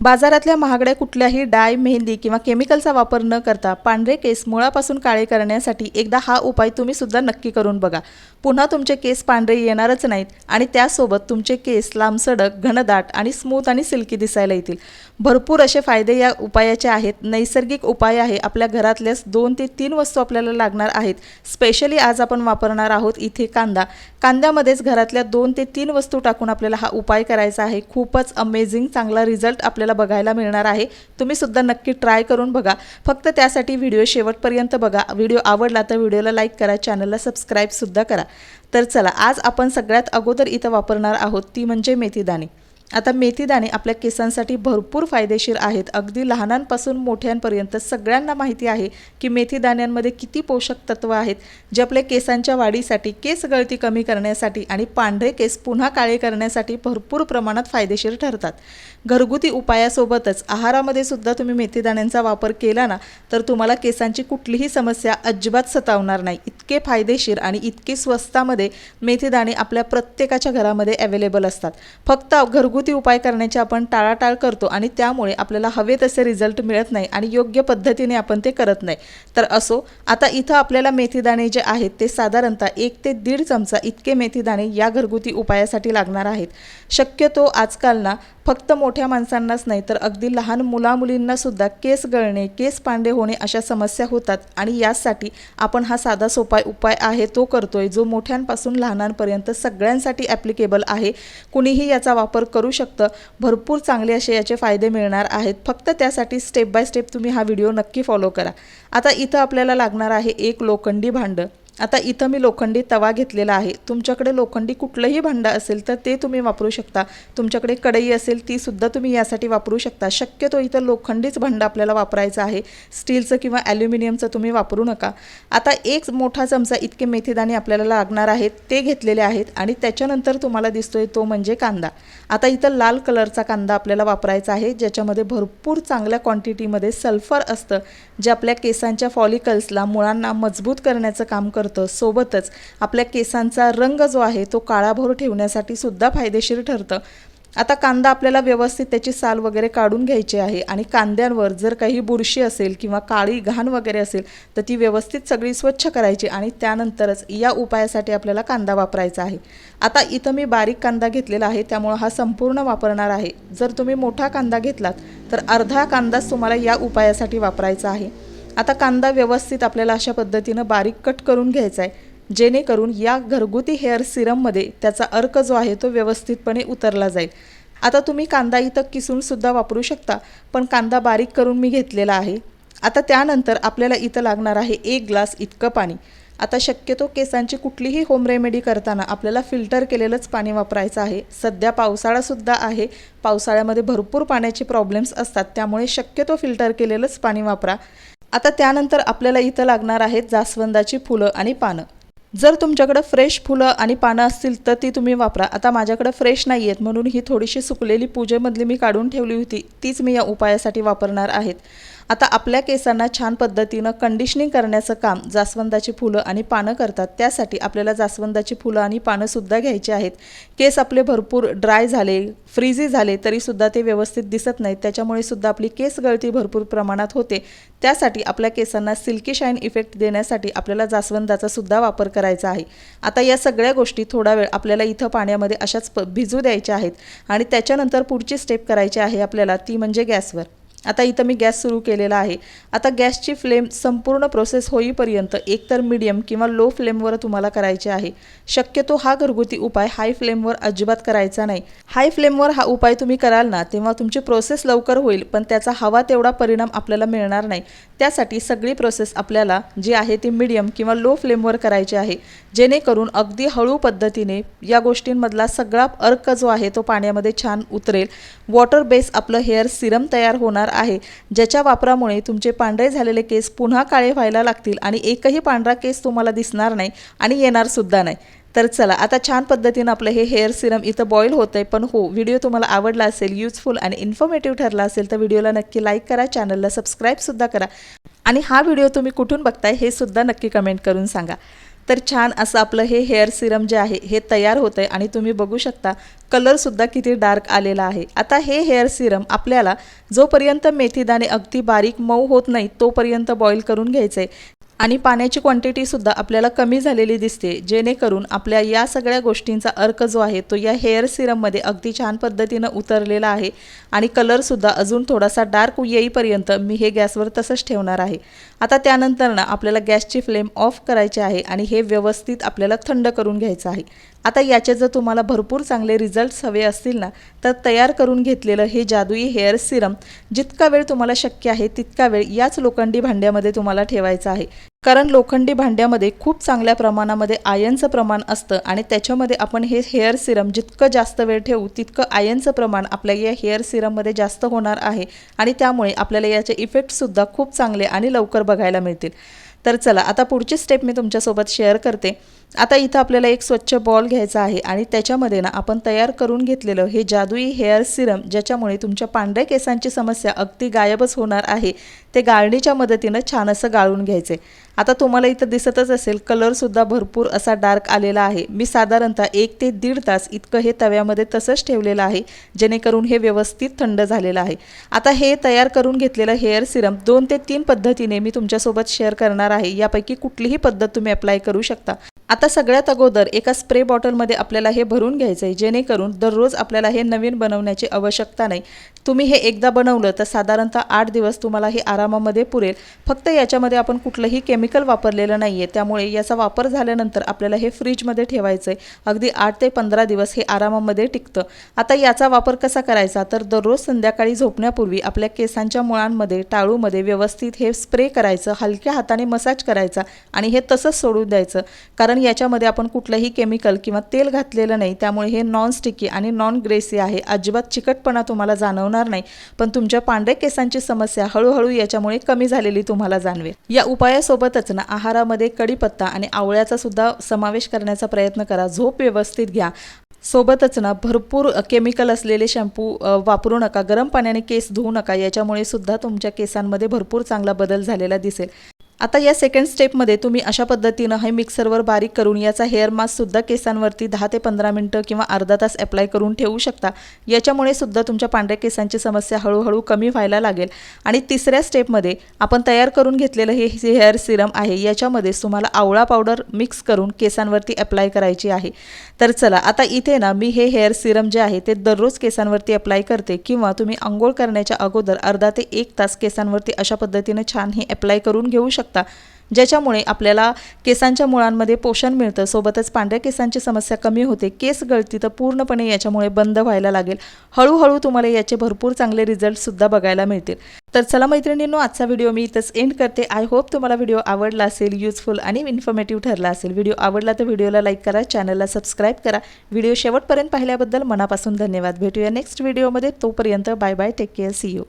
बाजारातल्या महागड्या कुठल्याही डाय, मेहंदी किंवा केमिकलचा वापर न करता पांढरे केस मुळापासून काळे करण्यासाठी एकदा हा उपाय तुम्ही सुद्धा नक्की करून बघा। पुन्हा तुमचे केस पांढरे येणारच नाहीत आणि त्यासोबत तुमचे केस लांबसडक, घनदाट आणि स्मूथ आणि सिल्की दिसायला येतील। भरपूर असे फायदे या उपायाचे आहेत। नैसर्गिक उपाय आहे। आपल्या घरातल्याच 2 ते 3 वस्तू आपल्याला लागणार आहेत। स्पेशली आज आपण वापरणार आहोत इथे कांदा। कांद्यामध्येच घरातल्या 2 ते 3 वस्तू टाकून आपल्याला हा उपाय करायचा आहे। खूपच अमेझिंग चांगला रिझल्ट आपल्याला बघायला मिळणार आहे। तुम्ही सुद्धा नक्की ट्राय करून बघा। फक्त त्यासाठी व्हिडिओ शेवटपर्यंत बघा। व्हिडिओ आवडला तर व्हिडिओला लाईक करा, चॅनलला सबस्क्राइब सुद्धा करा। तर चला, आज आपण सगळ्यात अगोदर इथं वापरणार आहोत ती म्हणजे मेथीदाणे। आता मेथीदाणे आपल्या केसांसाठी भरपूर फायदेशीर आहेत। अगदी लहानांपासून मोठ्यांपर्यंत सगळ्यांना माहिती आहे की मेथीदाण्यांमध्ये किती पोषक तत्व आहेत, जे आपल्या केसांच्या वाढीसाठी, केस गळती कमी करण्यासाठी आणि पांढरे केस पुन्हा काळे करण्यासाठी भरपूर प्रमाणात फायदेशीर ठरतात। घरगुती उपायासोबतच आहारामध्ये सुद्धा तुम्ही मेथीदाण्यांचा वापर केला ना, तर तुम्हाला केसांची कुठलीही समस्या अजिबात सतावणार नाही। इतके फायदेशीर आणि इतके स्वस्तामध्ये मेथीदाणे आपल्या प्रत्येकाच्या घरामध्ये अवेलेबल असतात। फक्त घरगुती उपाय करण्याची आपण टाळाटाळ करतो आणि त्यामुळे आपल्याला हवे तसे रिझल्ट मिळत नाही आणि योग्य पद्धतीने आपण ते करत नाही। तर असो, आता इथं आपल्याला मेथीदाणे जे आहेत ते साधारणतः 1 ते 1.5 चमचा इतके मेथीदाणे या घरगुती उपायासाठी लागणार आहेत। शक्यतो आजकाल ना फक्त मोठ्या माणसांनाच नाही तर अगदी लहान मुलामुलींना सुद्धा केस गळणे, केस पांढरे होणे अशा समस्या होतात आणि यासाठी आपण हा साधा सोपा उपाय आहे तो करतोय, जो मोठ्यांपासून लहानांपर्यंत सगळ्यांसाठी ॲप्लिकेबल आहे। कुणीही याचा वापर करू शकतं। भरपूर चांगले असे याचे फायदे मिळणार आहेत। फक्त त्यासाठी स्टेप बाय स्टेप तुम्ही हा व्हिडिओ नक्की फॉलो करा। आता इथं आपल्याला लागणार आहे एक लोखंडी भांडं। आता इथं मी लोखंडी तवा घेतलेला आहे। तुमच्याकडे लोखंडी कुठलंही भांडं असेल तर ते तुम्ही वापरू शकता। तुमच्याकडे कढई असेल ती सुद्धा तुम्ही यासाठी वापरू शकता। शक्यतो इथं लोखंडीच भांडं आपल्याला वापरायचं आहे। स्टीलचं किंवा ॲल्युमिनियमचं तुम्ही वापरू नका। आता 1 मोठा चमचा इतके मेथीदाणे आपल्याला लागणार आहेत, ते घेतलेले आहेत आणि त्याच्यानंतर तुम्हाला दिसतोय तो म्हणजे कांदा। आता इथं लाल कलरचा कांदा आपल्याला वापरायचा आहे, ज्याच्यामध्ये भरपूर चांगल्या क्वांटिटीमध्ये सल्फर असतं, जे आपल्या केसांच्या फॉलिकल्सला, मुळांना मजबूत करण्याचं काम करतं। सोबतच आपल्या केसांचा रंग जो आहे तो काळाभोर ठेवण्यासाठी सुद्धा फायदेशीर ठरतं। आता कांदा आपल्याला व्यवस्थित त्याची साल वगैरे काढून घ्यायची आहे आणि कांद्यांवर जर काही बुरशी असेल किंवा काळी घाण वगैरे असेल तर ती व्यवस्थित सगळी स्वच्छ करायची आणि त्यानंतरच या उपायासाठी आपल्याला कांदा वापरायचा आहे। आता इथं मी बारीक कांदा घेतलेला आहे, त्यामुळे हा संपूर्ण वापरणार आहे। जर तुम्ही मोठा कांदा घेतलात तर अर्धा कांदाच तुम्हाला या उपायासाठी वापरायचा आहे। आता कांदा व्यवस्थित आपल्याला अशा पद्धतीनं बारीक कट करून घ्यायचा आहे, जेणेकरून या घरगुती हेअर सिरममध्ये त्याचा अर्क जो आहे तो व्यवस्थितपणे उतरला जाईल। आता तुम्ही कांदा इथं किसून सुद्धा वापरू शकता, पण कांदा बारीक करून मी घेतलेला आहे। आता त्यानंतर आपल्याला इथं लागणार आहे 1 ग्लास इतकं पाणी। आता शक्यतो केसांची कुठलीही होम रेमेडी करताना आपल्याला फिल्टर केलेलंच पाणी वापरायचं आहे। सध्या पावसाळासुद्धा आहे। पावसाळ्यामध्ये भरपूर पाण्याचे प्रॉब्लेम्स असतात, त्यामुळे शक्यतो फिल्टर केलेलंच पाणी वापरा। आता त्यानंतर आपल्याला इथं लागणार आहेत जास्वंदाची फुलं आणि पानं। जर तुमच्याकडे फ्रेश फुलं आणि पानं असतील तर ती तुम्ही वापरा। आता माझ्याकडे फ्रेश नाही आहेत म्हणून ही थोडीशी सुकलेली पूजेमधली मी काढून ठेवली होती, तीच मी या उपायासाठी वापरणार आहेत। आता आपल्या केसांना छान पद्धतीनं कंडिशनिंग करण्याचं काम जास्वंदाची फुलं आणि पानं करतात। त्यासाठी आपल्याला जास्वंदाची फुलं आणि पानं सुद्धा घ्यायची आहेत। केस आपले भरपूर ड्राय झाले, फ्रीझी झाले तरीसुद्धा ते व्यवस्थित दिसत नाहीत, त्याच्यामुळे सुद्धा आपली केस गळती भरपूर प्रमाणात होते। त्यासाठी आपल्या केसांना सिल्की शाईन इफेक्ट देण्यासाठी आपल्याला जास्वंदाचा सुद्धा वापर करायचा आहे। आता या सगळ्या गोष्टी थोडा वेळ आपल्याला इथं पाण्यामध्ये अशाच भिजू द्यायच्या आहेत आणि त्याच्यानंतर पुढची स्टेप करायची आहे आपल्याला, ती म्हणजे गॅसवर। आता इथं मी गॅस सुरू केलेला आहे। आता गॅसची फ्लेम संपूर्ण प्रोसेस होईपर्यंत एकतर मीडियम किंवा लो फ्लेमवर तुम्हाला करायचे आहे। शक्यतो हा घरगुती उपाय हाय फ्लेमवर अजिबात करायचा नाही। हाय फ्लेमवर हा उपाय तुम्ही कराल ना, तेव्हा तुमची प्रोसेस लवकर होईल, पण त्याचा हवा तेवढा परिणाम आपल्याला मिळणार नाही। त्यासाठी सगळी प्रोसेस आपल्याला जी आहे ती मीडियम किंवा लो फ्लेमवर करायची आहे, जेणेकरून अगदी हळू पद्धतीने या गोष्टींमधला सगळा अर्क जो आहे तो पाण्यामध्ये छान उतरेल। वॉटर बेस आपलं हेअर सिरम तयार होणार आहे, ज्याच्या वापरामुळे तुमचे पांढरे झालेले केस पुन्हा काळे व्हायला लागतील आणि एकही पांढरा केस तुम्हाला दिसणार नाही आणि येणार सुद्धा नाही। तर चला, आता छान पद्धतीनं आपलं हे हेअर सिरम इथं बॉईल होतंय। पण हो, व्हिडिओ तुम्हाला आवडला असेल, यूजफुल आणि इन्फॉर्मेटिव्ह ठरला असेल तर व्हिडिओला नक्की लाईक करा, चॅनलला सबस्क्राईब सुद्धा करा आणि हा व्हिडिओ तुम्ही कुठून बघताय हे सुद्धा नक्की कमेंट करून सांगा। तर छान असं आपलं हे हेअर सिरम जे आहे हे तयार होतं आहे आणि तुम्ही बघू शकता कलरसुद्धा किती डार्क आलेला आहे। आता हे हेअर सिरम आपल्याला जोपर्यंत मेथीदाणे अगदी बारीक मऊ होत नाही तोपर्यंत बॉईल करून घ्यायचं आहे आणि पाण्याची क्वांटिटीसुद्धा आपल्याला कमी झालेली दिसते, जेणेकरून आपल्या या सगळ्या गोष्टींचा अर्क जो आहे तो या हेअर सिरममध्ये अगदी छान पद्धतीनं उतरलेला आहे आणि कलरसुद्धा अजून थोडासा डार्क येईपर्यंत मी हे गॅसवर तसंच ठेवणार आहे। आता त्यानंतर ना आपल्याला गॅसची फ्लेम ऑफ करायची आहे आणि हे व्यवस्थित आपल्याला थंड करून घ्यायचं आहे। आता याचे जर तुम्हाला भरपूर चांगले रिझल्ट्स हवे असतील ना तर तयार करून घेतलेलं हे जादुई हेअर सिरम जितका वेळ तुम्हाला शक्य आहे तितका वेळ याच लोखंडी भांड्यामध्ये तुम्हाला ठेवायचं आहे, कारण लोखंडी भांड्यामध्ये खूप चांगल्या प्रमाणामध्ये आयर्नचं प्रमाण असतं आणि त्याच्यामध्ये आपण हे हेअर सिरम जितकं जास्त वेळ ठेवू तितकं आयर्नचं प्रमाण आपल्या या हेअर सिरममध्ये जास्त होणार आहे आणि त्यामुळे आपल्याला याचे इफेक्टसुद्धा खूप चांगले आणि लवकर बघायला मिळतील। तर चला आता पुढची स्टेप मी तुमच्यासोबत शेअर करते। आता इथं आपल्याला एक स्वच्छ बॉल घ्यायचा आहे आणि त्याच्यामध्ये ना आपण तयार करून घेतलेलं हे जादुई हेअर सिरम ज्याच्यामुळे तुमच्या पांढऱ्या केसांची समस्या अगदी गायबच होणार आहे ते गाळणीच्या मदतीनं छान असं गाळून घ्यायचे। आता तुम्हाला इथं दिसतच असेल कलरसुद्धा भरपूर असा डार्क आलेला आहे। मी साधारणतः 1 ते 1.5 तास इतकं हे तव्यामध्ये तसंच ठेवलेलं आहे जेणेकरून हे व्यवस्थित थंड झालेलं आहे। आता हे तयार करून घेतलेलं हेअर सिरम 2 ते 3 पद्धतीने मी तुमच्यासोबत शेअर करणार आहे, यापैकी कुठलीही पद्धत तुम्ही अप्लाय करू शकता। आता सगळ्यात अगोदर एका स्प्रे बॉटलमध्ये आपल्याला हे भरून घ्यायचं आहे, जेणेकरून दररोज आपल्याला हे नवीन बनवण्याची आवश्यकता नाही। तुम्ही हे एकदा बनवलं तर साधारणतः 8 दिवस तुम्हाला हे आरामामध्ये पुरेल। फक्त याच्यामध्ये आपण कुठलंही केमिकल वापरलेलं नाही आहे, त्यामुळे याचा वापर झाल्यानंतर आपल्याला हे फ्रीजमध्ये ठेवायचं आहे। अगदी 8 ते 15 दिवस हे आरामामध्ये टिकतं। आता याचा वापर कसा करायचा तर दररोज संध्याकाळी झोपण्यापूर्वी आपल्या केसांच्या मुळांमध्ये टाळूमध्ये व्यवस्थित हे स्प्रे करायचं, हलक्या हाताने मसाज करायचा आणि हे तसंच सोडून द्यायचं, कारण याच्यामध्ये आपण कुठलंही केमिकल किंवा तेल घातलेलं नाही, त्यामुळे हे नॉन स्टिकी आणि नॉन ग्रेसी आहे। अजिबात चिकटपणा तुम्हाला जाणवणार नाही, पण तुमच्या पांढऱ्या केसांची समस्या हळूहळू याच्यामुळे कमी झालेली तुम्हाला जाणवेल। या उपायासोबतच ना आहारामध्ये कढीपत्ता आणि आवळ्याचा सुद्धा समावेश करण्याचा प्रयत्न करा। झोप व्यवस्थित घ्या, सोबतच ना भरपूर केमिकल असलेले शॅम्पू वापरू नका, गरम पाण्याने केस धुवू नका, याच्यामुळे सुद्धा तुमच्या केसांमध्ये भरपूर चांगला बदल झालेला दिसेल। आता या सेकंड स्टेपमध्ये तुम्ही अशा पद्धतीनं हे मिक्सरवर बारीक करून याचा हेअर मास्कसुद्धा केसांवरती 10 ते 15 मिनिटं किंवा अर्धा तास अप्लाय करून ठेवू शकता। याच्यामुळे सुद्धा तुमच्या पांढऱ्या केसांची समस्या हळूहळू कमी व्हायला लागेल। आणि तिसऱ्या स्टेपमध्ये आपण तयार करून घेतलेलं हे हेअर सिरम आहे, याच्यामध्ये तुम्हाला आवळा पावडर मिक्स करून केसांवरती अप्लाय करायची आहे। तर चला आता इथे ना मी हे हेअर सिरम जे आहे ते दररोज केसांवरती अप्लाय करते, किंवा तुम्ही अंघोळ करण्याच्या अगोदर अर्धा ते 1 तास केसांवरती अशा पद्धतीने छान हे अप्लाय करून घेऊ शकता, ज्याच्यामुळे आपल्याला केसांच्या मुळांमध्ये पोषण मिळतं, सोबतच पांढऱ्या केसांची समस्या कमी होते, केस गळती तर पूर्णपणे याच्यामुळे बंद व्हायला लागेल। हळूहळू तुम्हाला याचे भरपूर चांगले रिझल्टसुद्धा बघायला मिळतील। तर चला मैत्रिणींनो, आजचा व्हिडिओ मी इथंच एंड करते। आय होप तुम्हाला व्हिडिओ आवडला असेल, युजफुल आणि इन्फॉर्मेटिव्ह ठरला असेल। व्हिडिओ आवडला तर व्हिडिओला लाईक करा, चॅनलला सबस्क्राईब करा। व्हिडिओ शेवटपर्यंत पाहिल्याबद्दल मनापासून धन्यवाद। भेटूया नेक्स्ट व्हिडिओमध्ये, तोपर्यंत bye bye, take care, see you.